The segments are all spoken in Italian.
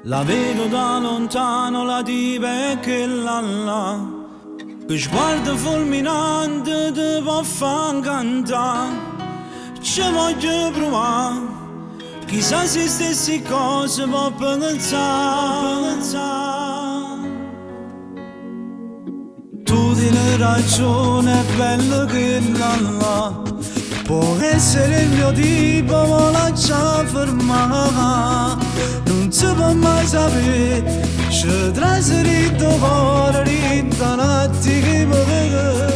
La vedo da lontano, la diva che là che sguardo fulminante ti può far cantare. Ci voglio provare, chissà se stessi cose può pensare. Tu tieni ragione, è bello che là può essere il mio tipo, ma la già fermata. Non si può mai sapere, ci traseri il cuore rinta notti che mi vede.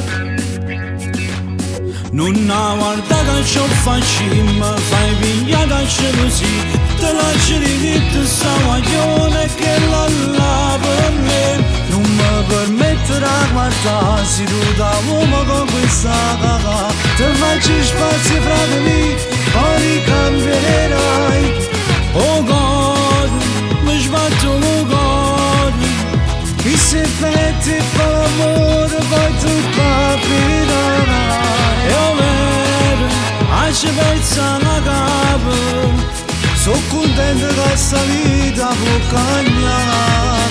Non la guarda che ci facciamo, fai pigliata così. Te la giri di te sta guaglione che là per me. Non mi permetterà guardare, se tu da uomo con questa cagà. Te faccio spazio fra di me, poi cambierai. Oh God, mi sbatto un God. Chi si mette fa l'amore, poi tu capirai. E ho vero, ci pensa una capo. Sono contento che questa vita può cambiare.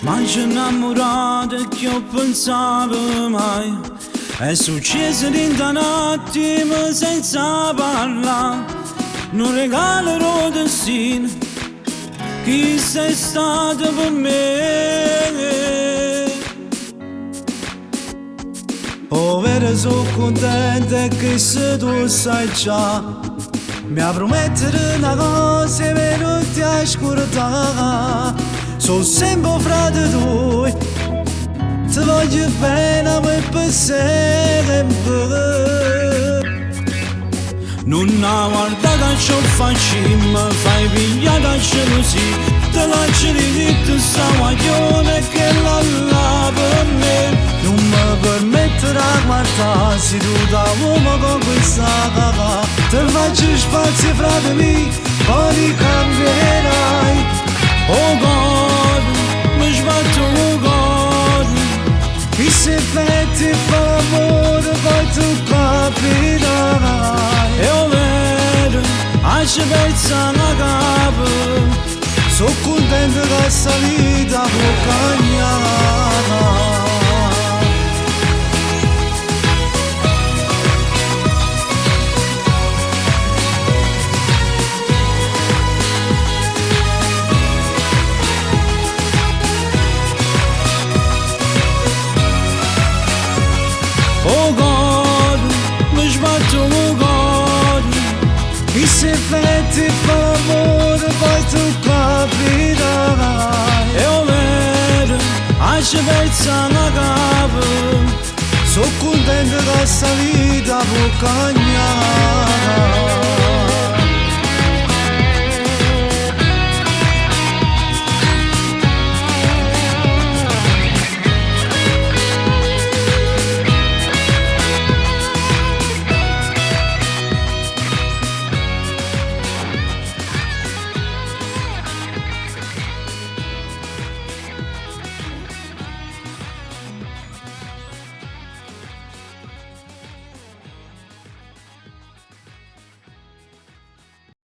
Ma ci innamorato che io pensavo mai. È successo in un attimo senza parlare. Non regalerò destino, chi sei stato per me. Oh, vero, sono contento che se tu sai già. Mi ha promesso una cosa e me non ti ascoltare. Sono sempre frate tuoi, ti voglio bene ma per sempre. Non la guarda che ci facciamo, fai pigliata così. Te la giri di te sta guaglione che là per me. Non mi permetterà guardare, se tu da uomo con questa cagà. Te faccio spazio fra di me, poi cambierai. Oh God, mi sbatto un God. Chi si mette fa l'amore, poi tu capirai. E ho vero, ci pensa una capo. Sono contento che questa vita può cambiare. Oh God, mi sbatto un God. Chi si mette fa l'amore, poi tu capirai. E ho vero, ci pensa una capo. Sono contento che questa vita può cambiare.